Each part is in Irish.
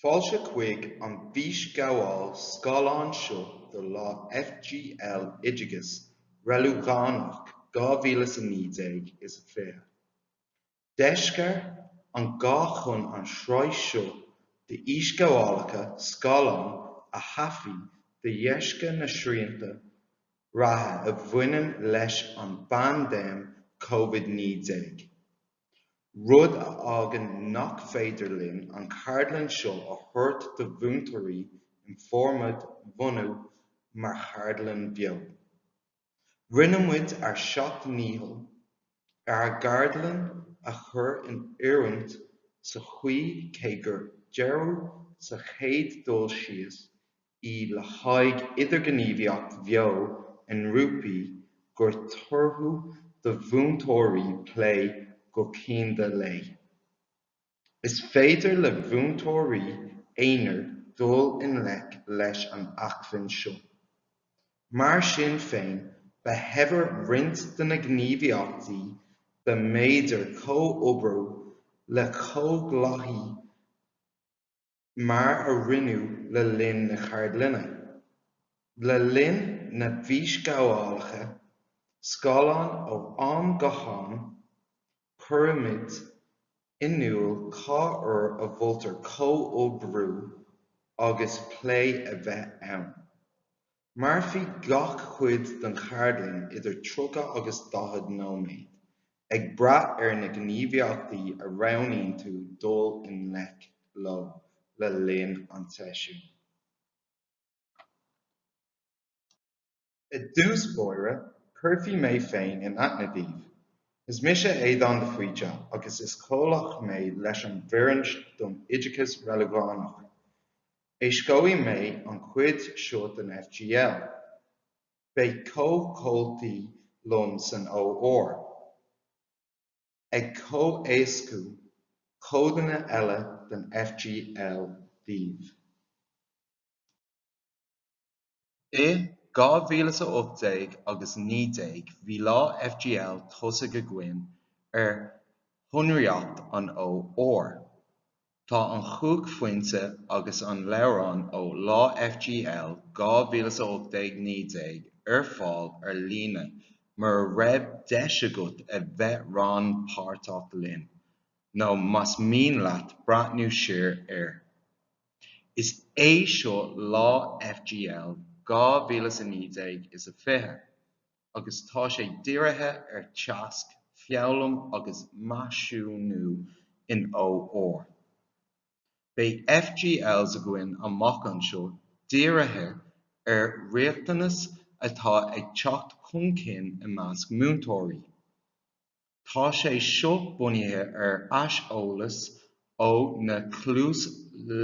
Fáilte chuig an bhís gabháil scáileán seo do lá FGL Oideachas Reiligiúnach 2019 is a fiche. Deiscear an gá chun an sráid seo de íosgabhálacha scáileán a thaifí de dhiosca na srianta ratha a bhaineann leis an bpandéim COVID-19. Rud a fhágann nach féidir linn an cardlann seo a thabhairt do mhúntairí in fórmad bhunú mar chardlann beo. Rinne muid ar 7 níochal ar gardlann a chur in oiriúint sa chaoi cé gur deireadh sa chéad dul síos le haghaidh idirghníomhaíocht bheo in rúpaí gur torthú do mhúntóirí plé go cínde lé. Is féidir le mhúntóirí éinear dul in leic leis an acmhainn seo. Mar sin féin, ba heibhir roinnt de na gníomhaíochtaí de méidir comhoibriú le comhdhláthaí mar a rinneadh le linn na chardlanna. Le linn na bhíosgabhálacha scáileán ó am go ham, cuireadh inniúil cá a bhfuiltear comhoibriú agus plé a bheith ann. Mar bhí gach cuid den chardlann idir 30 agus 40 nóiméad, ag brath ar na gníomhaíochtaí a roghnaíonn tú dul in leic le linn an teisiún. I dtús mhóire, chuirfí mé féin in Aithne. Is mise éadán de Fuaite agus is comhlach mé leis an bhfoireann don Oideachas Reiligiúnach. Éiscodí mé an cuid seo den FGL. Beidh comhchomhaltaí liom san ór. Ag comhéascú codanna eile den FGL díobh. I 2018 agus 19 bhí lá FGL tosa go gcoinn ar thonnraíocht an ór. Tá an chúig foiinte agus an leabharán ó lá FGL 2018-19 ar fáil ar líne mar a raibh deis agat a bheith rán páirteach linn, nó más mian leat breathnú siar air. Is é seo lá FGL 2019 is a fiche, agus tá sé dírithe ar Teagasc, Foghlaim agus Measúnú in ór. Beidh FGLs a gcoinn amach anseo dírithe ar riachtanas atá ag teacht chun cinn i measc múntóirí. Tá sé seo bunaithe ar aiseolalas ó na clús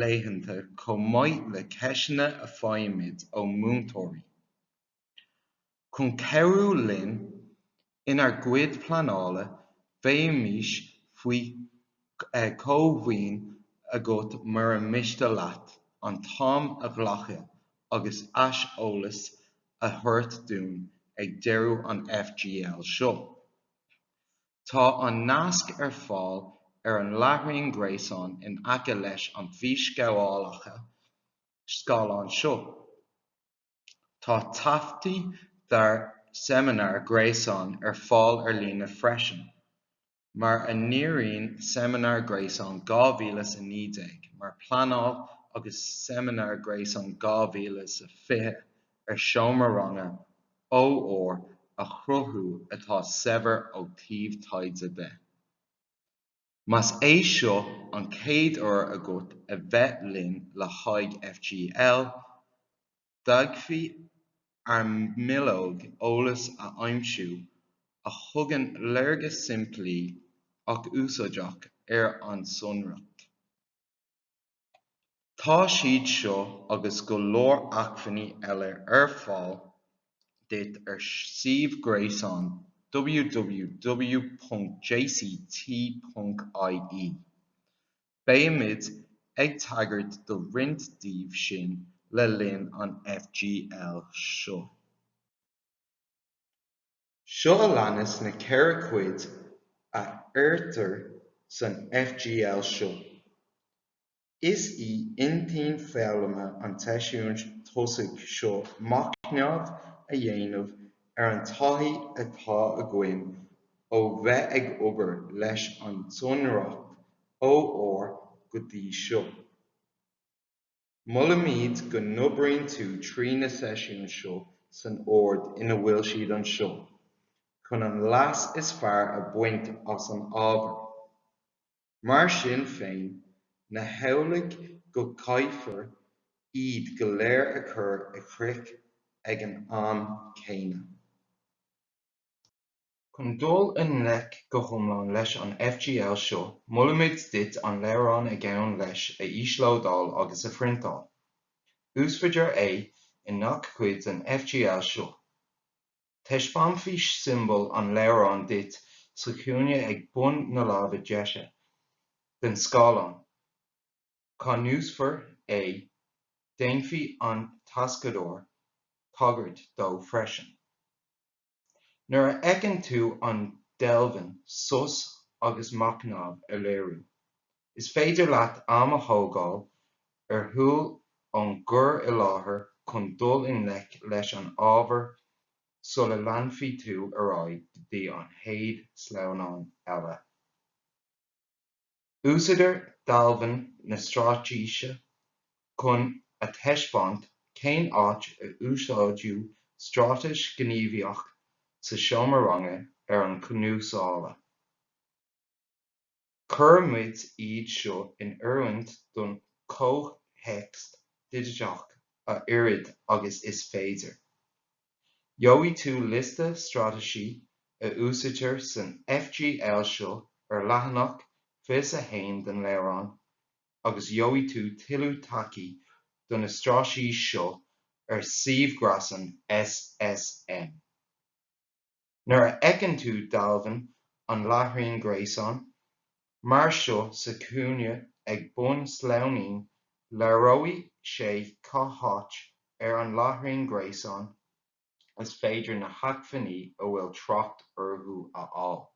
léitheanta chomh maith le ceiseanna a fáimid ó múntóirí. Chun ceithriú linn, inar gcuid pleanála, bheidh faoi comhdhín agat mar a miste leat, an tam a ghlacha agus aiseolalas a thabhairt dúinn ag deireadh an FGL seo. Tá an nasc ar fáil ar an leathraíonn gréasán in aice leis an bhíosgabhálacha scáileán seo. Tá taifeachtaí dar seiminéar gréasán ar fáil ar líne freisin, mar a ndéiríonn seiminéar gréasán 2019 mar pleanáil agus seiminéar gréasán 2020 ar seomra-ranga ór a chruthú atá saibhir ó taobh taighde de. Mas é seo an chéad uair agat a bheith linn le haghaidh FGL, d'fhógaí ar millóg eolas a aimsiú a thugann léarga simplí ach úsáideach ar an sonracht. Tá siad seo agus go leor acmhainní eile ar fáil duit ar suíomh gréasán www.jct.ie. Beidh ag tagart do roinnt díobh sin le linn an FGL seo. Seo a leannas na ceithre cuid a uirtear san FGL seo. Is í intín fealama an teisiúint tosaigh seo macneamh a dhéanamh an taithí atá a gcuin ó bheith ag obair leis an tionóracht ó ór go dtí seo. Mulaimid go noibríonn tú trí na seisiún seo san ord ina bhfuil siad anseo, chun an leas is fearr a bhaint as an ábhar. Mar sin féin, na hamhlaigh go caithfear iad go léir a chur a chric ag an am chéanna. Chun dul in neic go hiomlán leis an FGL seo, mulaimid duit an leabharán a gconn leis a íslódáil agus a phrintáil. Úsfaidir é in nach cuid an FGL seo. Teispán fís simbol an leabharán duit sa chúine ag bun na láimhe deise den scáileán. Cá núsfar é déanfaí an tascadóir tagairt dó freisin. Nuair a fheiceann tú an deilbhinn sos agus macnámh a léiriú, is féidir leat am a thógáil ar thúl ón gcur i láthair chun dul in neic leis an ábhar sula leanfaí tú ar aghaidh go dtí an chéad sleamhnáin eile. Úsáidir dealbhann na stráiteise chun a theispáint cén áit a úsáideadh strátais gníomhaíoch sa seomra ar an cnúsála. Chuirmid iad seo in oiriúint don chomhtheagasc digideach a oiread agus is féidir. Gheobhaidh tú lista strátaisí a úsáidear san FGL seo ar leathanach fis a haon den leabharán, agus gheobhaidh tú tuileadh tacaí do na strátaisí seo ar suíomhghrasán SSM. Nuair a fheiceann tú dealbhann an láithreán gréasán, mar seo sa chúine ag bun sleamhnaín le raibh sé catháit ar an láithreán gréasán, is féidir na haicmhíní a bhfuil trácht orthu a fháil.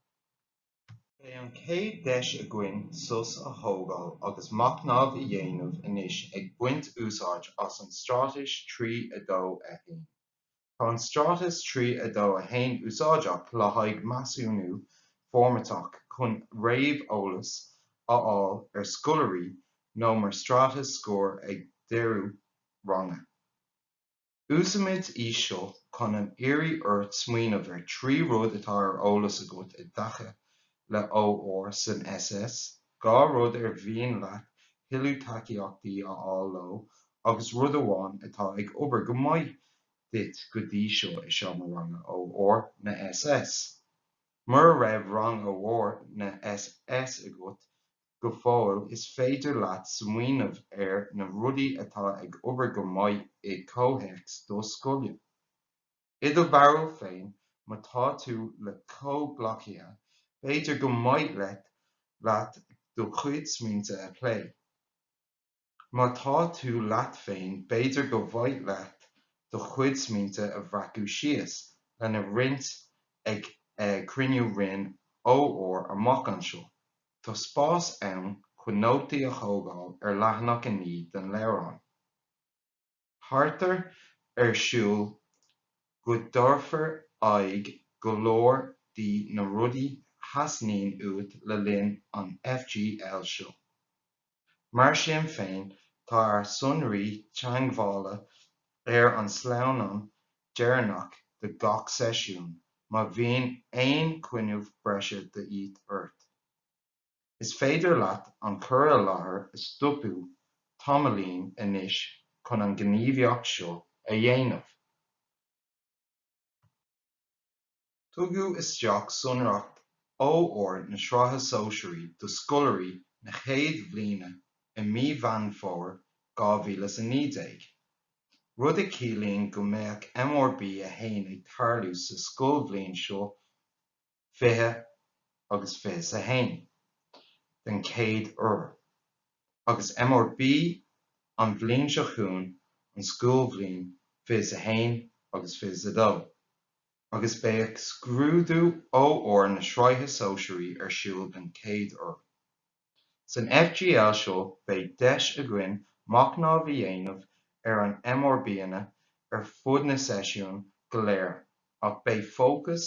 Bé an chéad deis a gcuin sos a thógáil agus macnámh a dhéanamh anois ag baint úsáid as an strátais 3-2 a haon. Tá an strátas 3-2 a haon úsáideach le haghaidh measúnú formatach chun réamh-eolas a fháil ar scoláirí nó mar strátas scór ag deireadh ranga. Úsáimid í seo chun an éirí ort smaoineamh ar trí rud atá ar eolas agat i dtaca le ó san SS, gá rud ar bhíonn leat tuileadh tacaíochtaí a fháil leo, agus rud amháin atá ag obair go maith duit go dtí seo i seomra ó na SS. Mar a raibh rang ó na SS agat go fóill is féidir leat smaoineamh ar na rudaí atá ag obair go maith i comhthéacs do scoile. Iad ó bharú féin, má tá tú le comhghlachaithe, féidir go maith leat do chuid smaointe a chlé. Má tá tú leat féin, féidir go bhfaigh leat do chuid smaointe a bhreacadh síos lena roinnt ag cruinniú rinn ó amach anseo. Tá spás ann chun nótaí a thógáil ar leathanach inní den leabharán. Thart ar siúl go dtorfar aghaidh go leor dí na rudaí haisnín uait le linn an FGL seo. Mar sin féin, tá ar sonraí teangmhála ar an sleamhnán deireanach de gach seisiún, má bhíonn aon cuinneamh breise de iad ort. Is féidir leat an cur a láthair is stopiú tamalainn anois chun an gníomhaíocht seo a dhéanamh. Tugadh isteach sonracht ó na srutha sóisiúirí do scoláirí na chéad bhliaine i míbheanfóir 2019. Rud a chiallaíonn go mbeadh MRB a haon ag tarlú sa scoilbhliain seo 2021, den chéad uair, agus MRB an bhliain seo chuún an scoilbhliain 2021 agus 2022, agus beidh scrúdú ó na srutha sóisiúirí ar siúl den chéad uair. San FGL seo beidh deis a gcuin mac ná bhí dhéanamh an MRBanna fud na seisiún go léir, ach beidh fócas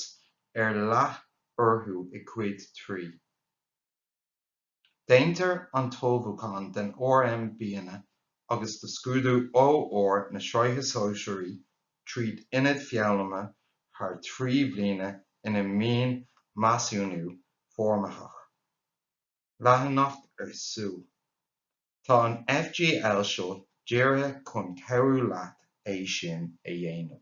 leath orthu i Cuid 3. Déantar an tóbhúchán den RMBanna agus do scrúdú ó na sráithe sóisiúirí tríd inad feabhlaime thar 3 bhliain ina mbíonn Measúnú formáitheach. Leathannacht ar súl. Tá an FGL seo díreach chun ceithreú leat é sin a dhéanamh.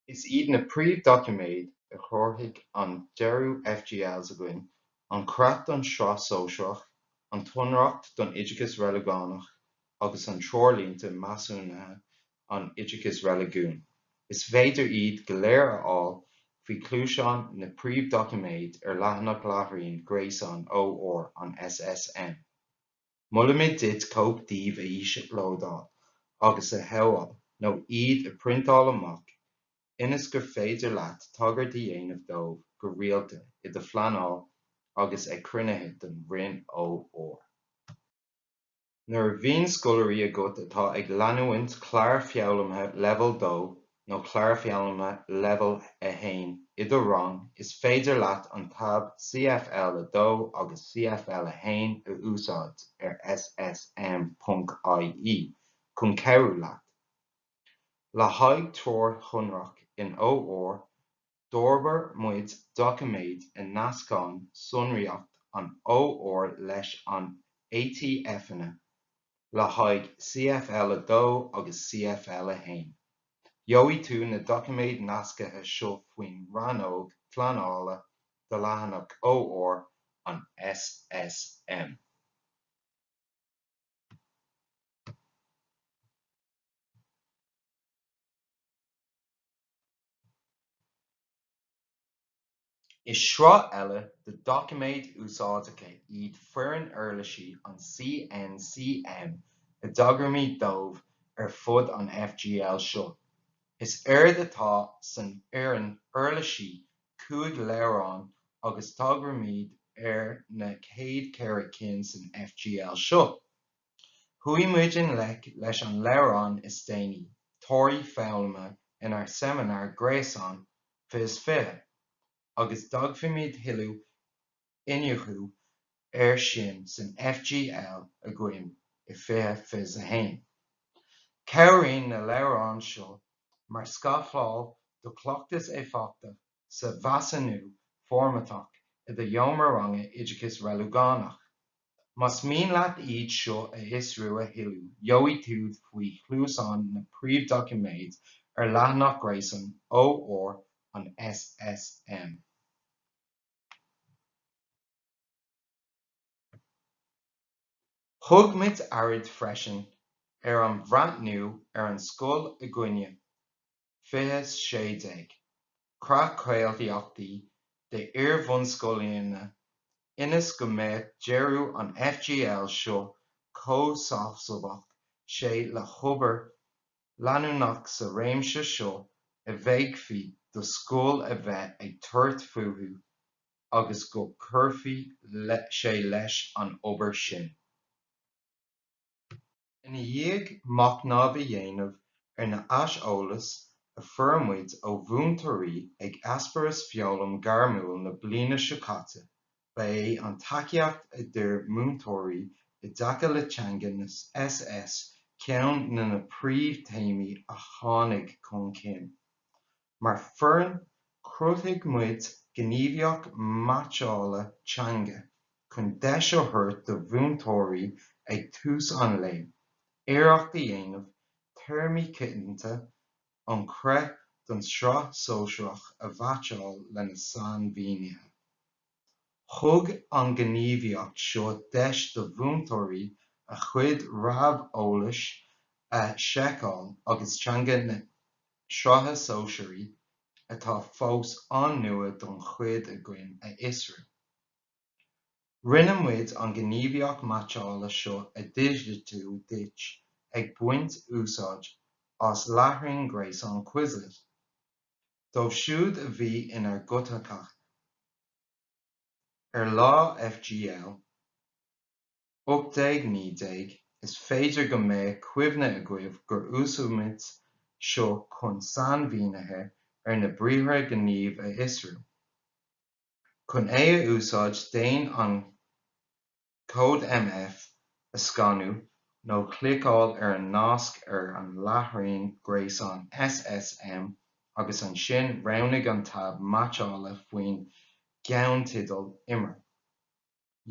Is iad na príomh-doiciméid a chruthóigh an deireadh FGLs againn, an cracht don srá sóisiúach, an tionracht don Oideachas Reiligiúnach agus an treoirlínte measúnatha an Oideachas Reiligiún. Is féidir iad go léir a fháil faoi clúiseán na príomh-doiciméid leathanach láithrín gréasán ó an SSM. Mulamid dit cóp díobh a íseal lódáil agus a shábháil nó iad a printáil amach, inas gur féidir leat tagart a dhéanamh dóibh go rialta I do phleanáil agus ag cruinnithe den rinn ó. Nuair a bhíonn scoláirí agat atá ag leanúint clár feabhlaime level 2 nó clár feabhlaime level 1 idir rang, is féidir leat an tab CFL 2 agus CFL 1 a úsáid ssm.ie chun ceithreú leat. Le haghaidh treoir chunrach in ó, d'orbair muid doiciméid i nascán sonraíocht an ó leis an ATF-ine le haghaidh CFL 2 agus CFL 1. Gheobhaidh tú na doiciméid nascaithe seo faoin ranóg phleanála do leathanach ó an SSM. Is srá eile de doiciméid úsáideacha iad foireann uirlisí an CNCM a d'eagraimid dóibh fud an FGL seo. Is aird atá san fhoireann uirlisí 5 leabharán agus d'eagraimid na 100 san FGL seo. Chuaigh muid leis an leabharán is déanaí, tóirí feabhlaime inar seminár gréasán fios fiche, agus d'eagraimid hiiliú inniuchú sin san FGL a gcuim I fiche fios 1. Cabhraíonn na leabharán seo mar scafláil do cleachtas éifeachta sa Measúnú formáiteach I do dheomra ranga Oideachas Reiligiúnach. Mas mian leat iad seo a fhiosrú a hiiliú, gheobhaidh tú faoi chlúasán na príomh-doiciméid leathanach gréasán ó an SSM. Thug muid aird freisin an bhreathniú an scoil I gcoinne, 2016, crach caoltaíochtaí de fhionnscoilíne, inas go mbeadh deireadh an FGL seo comhsamhsamach sé le hobar leanúnach sa réimse seo a bheidhfí do scoil a bheith ag tuairt fuathu agus go gcuirfí sé leis an obair sin. Ina dhiaidh mac ná bhí dhéanamh na aiseolalas a fuair muid ó bhúntóirí ag easparas feabhlaim gairmiúil na bliana seo caite, ba é an tacaíocht a dtí múntóirí I dtaca le teanga na SS ceann na príomhtéamaí a tháinig chun cinn. Mar foireann, chruthaigh muid gníomhaíocht maiseála teanga chun deis ó thuairt do bhúntóirí ag tús an lae, iarracht a dhéanamh, teirmí citannta, an creic don srá sóisiúach a bhaiseáil lena sainmhíneatha. Thug an gníomhaíocht seo deis do bhúntóirí a chuid rabholais a seiceáil agus teanga na srutha sóisiúirí atá fós an-nua don chuid a gcoinn a fhiosrú. Rinne muid an gníomhaíocht maiseála seo a d'fhiosdú duit ag baint úsáid as leathraíonn gréasán Quizlet. Dóibh siúd a bhí inar gcuthachacht lá FGL Updaig ní déag is féidir go mbeidh cuimhne a gcuimh gur úsáidteamid seo chun sanmhíonnaithe ar na bríomhar gníomh a fhiosrú. Chun é a úsáid déan an cód MF a scanú nó clicáil ar an nasc ar an leathraon gréasán SSM agus ansin roghnaigh an tab maiseála faoin gceann-titleadh imir.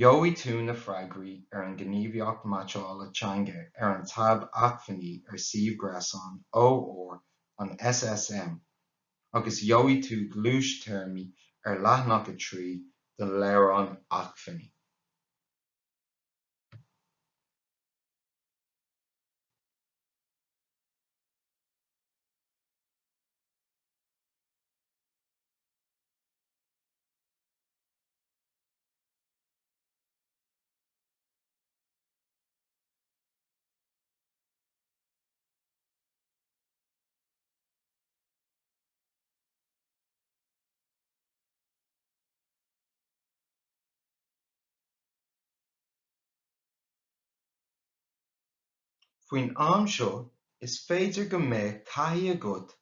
Gheobhaidh tú na freagraí ar an gníomhaíocht maiseála teanga ar an tab acmhainní ar suíomh gréasán ó an SSM agus gheobhaidh tú glúis teirmí ar leathnach a trí don leabharán acmhainní. Faoin am seo, is féidir go mbeidh taithí agat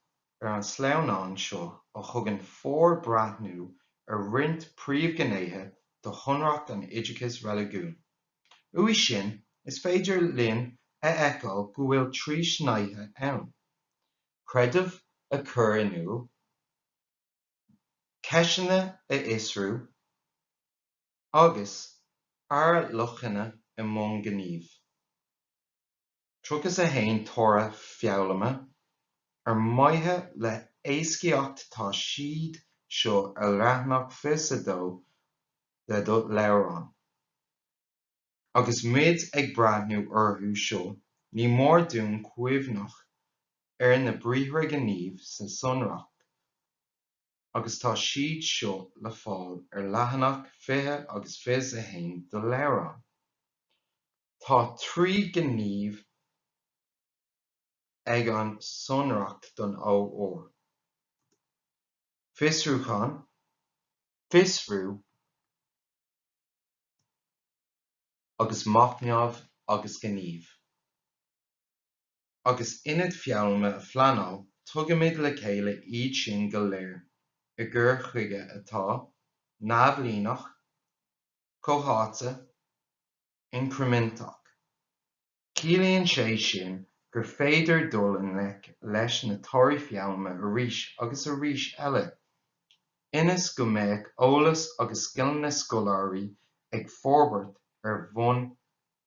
ar an sleamhnáin seo ó thugann fhorbreathnú ar roinnt príomhghnéithe do chonaireacht an Oideachas Reiligiún. Uaidh sin, is féidir linn a fheiceáil go bhfuil trí shnaidhe ann. Creidimh a chur in iúl, ceisina a fhiosrú, agus airluachana i mbun gníomh. Tugadh a haon tóra foghlaime ar maithe le éascaíocht tá siad seo ar leathnach fios dó le do leabharán. Agus muid ag breathnú orthu seo, ní mór dúinn cuimhnach ar na bríomhar gníomh sa sonracht, agus tá siad seo le fáil ar leathnach 25 do leabharán. Tá trí gníomh ag an sonracht don ó. Fiosrúchán, fiosrú, agus maithneamh agus gníomh. Agus inad foghlaime a phleanáil, tugamid le chéile iad sin go léir, I gCur chuige atá, neamhlíonach, comhthátha, incrementach. Ciallaíonn sé sin gur féidir dul in leis na toirí foghlaime arís agus arís eile. Inas go mbeadh eolas agus scileanna scoláirí ag forbairt ar bhonn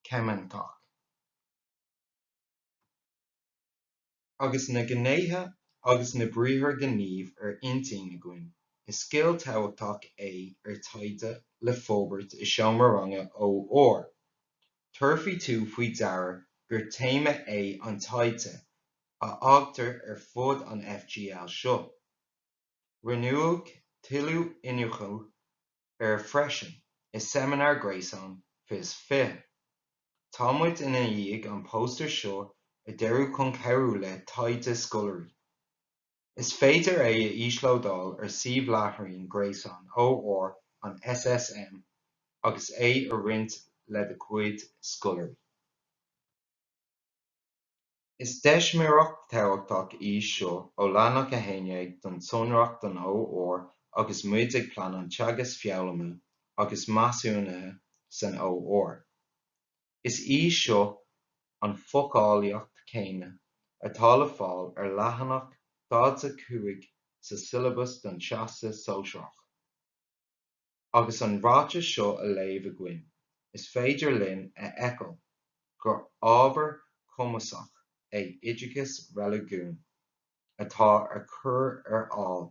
ceimintach. Agus na gnéithe agus na bríomhar gníomh ar intín againn, is scill tábhachtach é ar taighde le fóbairt I seomra ó. Turfaí tú faoi deara gur téime é an taighde a fhágtar ar fud an FGL seo. Rinneadh tuilleadh inniúchú ar freisin I seminar gréasán fios 20. Táimid ina dhiaidh an póstar seo a deireadh chun ceathrú le taighde scoláirí. Is féidir é a íoslódáil ar suíomh leathraon gréasán ó an SSM agus é a roinnt le do Cuid scoláirí. Is deismireacht tábhachtach seo ó leathnach a théineadh don sonracht don ó agus muid ag pleanáin teagasc foghlaime agus measúnú san ó. Is seo an phocálaíocht céanna atá le fáil ar leathnach 45 sa syllabus don seasta sóisiach. Agus an ráite seo a léamh againn, is féidir linn a fheiceáil gur ábhar cumasach é Oideachas Reiligiún atá ar chur ar fháil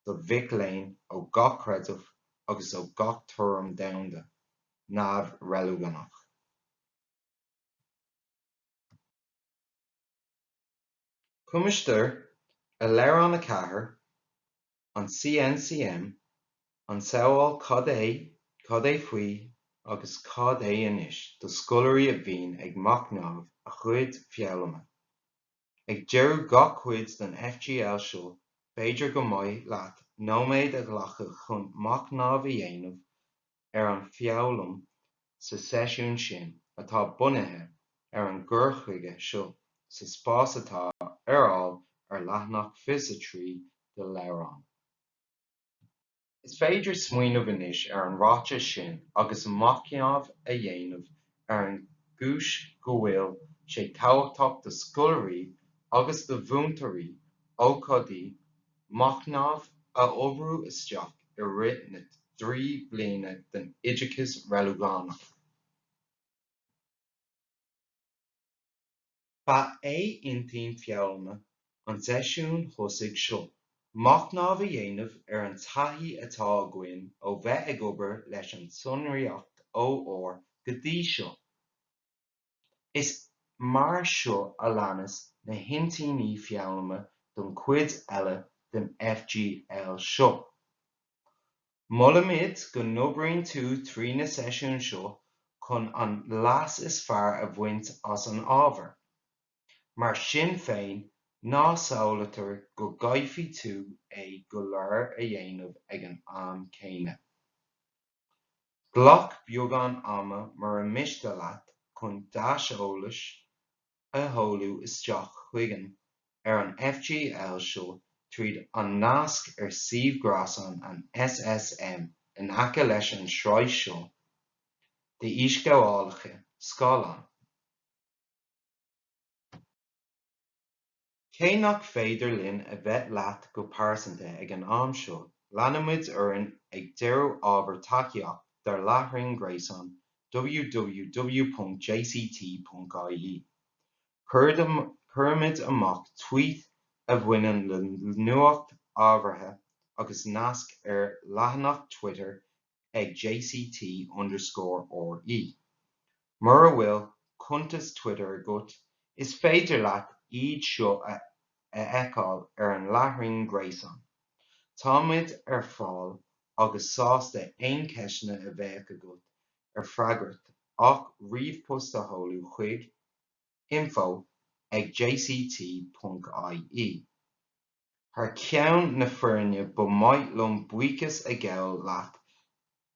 do mhic léinn ó gach creidimh agus ó gach tuairim domhanda, neamh Reiligiúnach. Cumastar a leabharán a chathair, an CNCM, an samhail cad é faoi agus cad é anois do scoláirí a bhíonn ag maithneamh a chuid foghlaime. Ag deireadh gach cuid don FGL seo, féidir go mbeidh leat nóiméad a ghlacadh chun maithneamh a dhéanamh ar an foghlaim sa seisiún sin atá bunaithe ar an gcurchuige seo sa spás atá aráil ar leathnach fios trí de leabhrán. Is féidir smaoineamh anois ar an ráite sin agus maithneamh a dhéanamh ar an gcúis go bhfuil sé tábhachtach do scoileoirí agus do mhúntairí ó chodaí maithneamh a oibriú isteach i rith na 3 bliana den Oideachas Reiligiúnach. Ba é intín feabhlanna an deisiún thosaigh seo, maithneamh a dhéanamh ar an taithí atá againn ó bheith ag obair leis an sonraíocht ó ór go dtí seo. Is mar seo a leannas na hintíní feabhlama don cuid eile den FGL seo. Mulaimid go n-oibríonn tú trí na seisiún seo chun an leas is fearr a bhaint as an ábhar. Mar sin féin ná samhlaítear go gcaithfí tú é go leor a dhéanamh ag an am céanna. Ghlach beagán ama mar a miste leat chun daisleolas a shamhlú isteach chuigeann ar an FGL seo tríd an nasc ar suíomh-ghrasán an SSM in aice leis an sráid seo d'íoscabhálacha Scáileán. Cé nach féidir linn a bheith leat go pásanta ag an am seo, leanfaimid orainn ag deireadh ábhar tacaíocht dar leathrainn gréasán www.jct.ie. Cuireadh amach tweet a bhaineann le nuacht ábhartha agus nasc ar leathanach Twitter ag JCT_RE. Mar a bhfuil cuntas Twitter agat, is féidir leat iad seo a fheiceáil ar an leathrainn gréasán. Táimid ar fáil agus sásta aon ceisne a bheith agat ar freagairt ach ríomhpost a shamhlú chuig info ag jct.ie. Thar ceann na foirne ba mbeidh liom buíochas a ghabh leat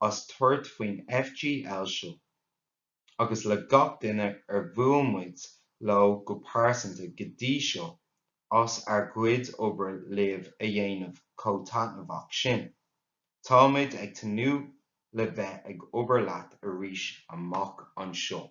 as tuairt faoin FGL seo, agus le gach duine ar bhuailmid leo go pásanta go dtí seo as ar gcuid obair libh a dhéanamh chomh taitneamh sin. Táimid ag taniu le bheith ag obair leat arís amach anseo.